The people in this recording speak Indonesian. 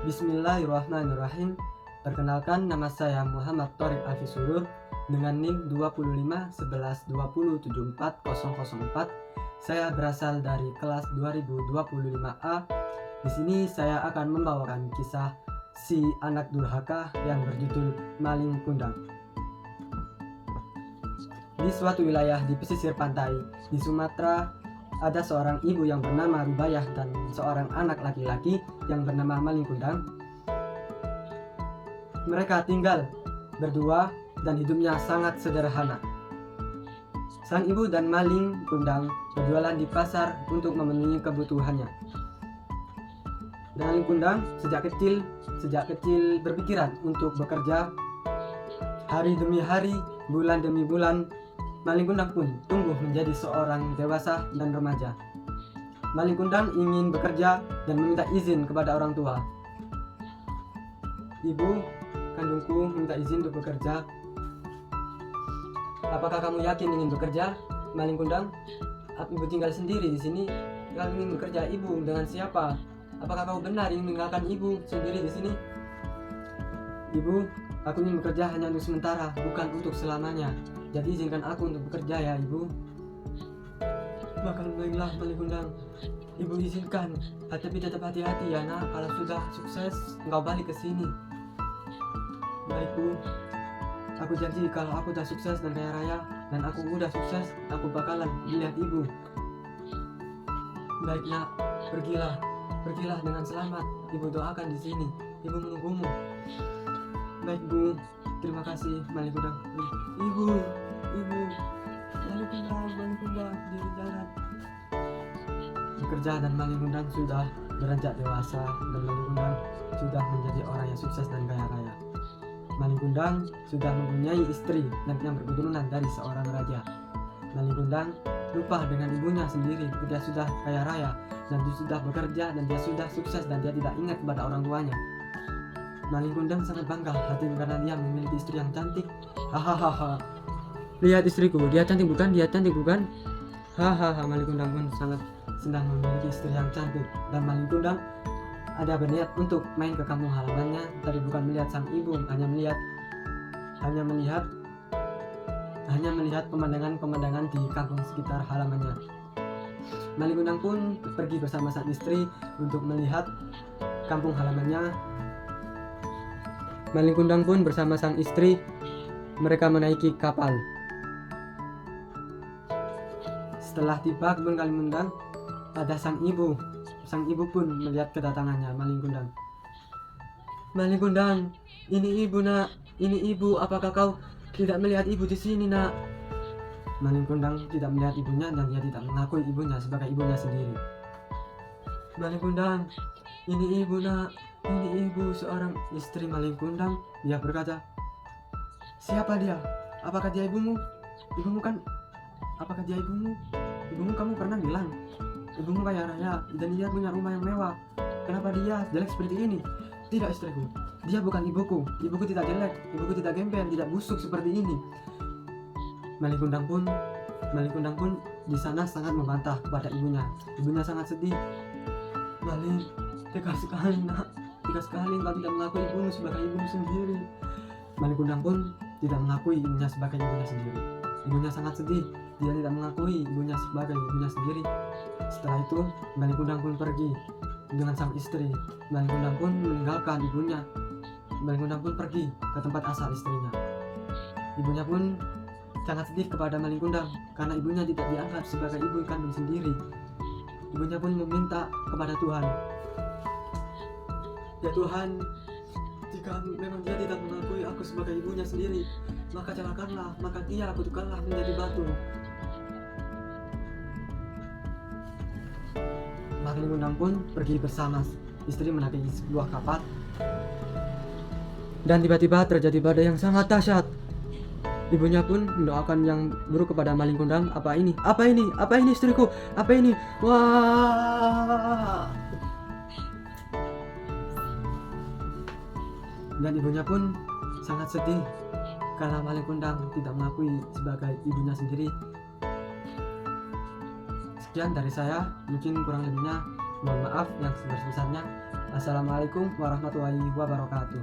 Bismillahirrahmanirrahim. Perkenalkan, nama saya Muhammad Thorik Alfisurur dengan NIM 2511207404. Saya berasal dari kelas 2025A. Di sini saya akan membawakan kisah si anak durhaka yang berjudul Maling Kundang. Di suatu wilayah di pesisir pantai di Sumatera, ada seorang ibu yang bernama Rubayah dan seorang anak laki-laki yang bernama Maling Kundang. Mereka tinggal berdua dan hidupnya sangat sederhana. Sang ibu dan Maling Kundang berjualan di pasar untuk memenuhi kebutuhannya. Dan Maling Kundang sejak kecil berpikiran untuk bekerja. Hari demi hari, bulan demi bulan, Maling Kundang pun tumbuh menjadi seorang dewasa dan remaja. Maling Kundang ingin bekerja dan meminta izin kepada orang tua. Ibu kandungku minta izin untuk bekerja. Apakah kamu yakin ingin bekerja, Maling Kundang? Ibu tinggal sendiri di sini. Kamu ingin bekerja, ibu dengan siapa? Apakah kau benar ingin meninggalkan ibu sendiri di sini? Ibu, aku ingin bekerja hanya untuk sementara, bukan untuk selamanya. Jadi izinkan aku untuk bekerja ya, ibu. Maka baiklah, Maling Kundang. Ibu izinkan, tapi tetap hati-hati ya nak. Kalau sudah sukses, engkau balik ke sini. Baik bu, aku janji kalau aku udah sukses dan kaya raya, dan aku udah sukses, aku bakalan melihat ibu. Baik nak, pergilah dengan selamat. Ibu doakan di sini, ibu menunggumu. Baik bu, terima kasih Maling Kundang. Ibu, Maling Kundang di jalan. Bekerja dan Maling Kundang sudah beranjak dewasa dan Maling Kundang sudah menjadi orang yang sukses dan kaya raya. Maling Kundang sudah mempunyai istri dan yang berketurunan dari seorang raja. Maling Kundang lupa dengan ibunya sendiri. Dia sudah kaya raya dan dia sudah bekerja dan dia sudah sukses dan dia tidak ingat kepada orang tuanya. Maling Kundang sangat bangga hati karena dia memiliki istri yang cantik. Hahaha. Lihat istriku, dia cantik bukan? Hahaha. Maling Kundang pun sangat senang memiliki istri yang cantik. Dan Maling Kundang ada berniat untuk main ke kampung halamannya, tapi bukan melihat sang ibu, hanya melihat pemandangan di kampung sekitar halamannya. Maling Kundang pun pergi bersama sang istri untuk melihat kampung halamannya. Maling Kundang pun bersama sang istri, mereka menaiki kapal. Setelah tiba kebun Maling Kundang, ada sang ibu. Sang ibu pun melihat kedatangannya Maling Kundang. Maling Kundang, ini ibu nak, ini ibu. Apakah kau tidak melihat ibu di sini nak? Maling Kundang tidak melihat ibunya dan dia tidak mengakui ibunya sebagai ibunya sendiri. Maling Kundang, ini ibu nak, ini ibu. Seorang istri Maling Kundang, dia berkata, siapa dia? Apakah dia ibumu? Apakah dia ibumu? Ibumu kamu pernah bilang ibumu kaya raya dan dia punya rumah yang mewah. Kenapa dia jelek seperti ini? Tidak istriku, dia bukan ibuku. Ibuku tidak jelek, ibuku tidak gembel, tidak busuk seperti ini. Maling Kundang pun di sana sangat membantah kepada ibunya. Ibunya sangat sedih. Maling, tega sekali nak, tega sekali engkau tidak mengakui ibumu sebagai ibumu sendiri. Maling Kundang pun tidak mengakui ibunya sebagai ibunya sendiri. Ibunya sangat sedih, dia tidak mengakui ibunya sebagai ibunya sendiri. Setelah itu, Maling Kundang pun pergi dengan sang istri. Maling Kundang pun meninggalkan ibunya. Maling Kundang pun pergi ke tempat asal istrinya. Ibunya pun sangat sedih kepada Maling Kundang karena ibunya tidak dianggap sebagai ibu kandung sendiri. Ibunya pun meminta kepada Tuhan, ya Tuhan, jika memang dia tidak mengakui aku sebagai ibunya sendiri, maka celakakanlah, maka dia kutukanlah menjadi batu. Maling Kundang pun pergi bersama istri menaiki sebuah kapal. Dan tiba-tiba terjadi badai yang sangat dahsyat. Ibunya pun mendoakan yang buruk kepada Maling Kundang. Apa ini istriku? Apa ini? Wah! Dan ibunya pun sangat sedih karena Maling Kundang tidak mengakui sebagai ibunya sendiri. Sekian dari saya, mungkin kurang lebihnya Mohon maaf yang sebesar-besarnya. Assalamualaikum warahmatullahi wabarakatuh.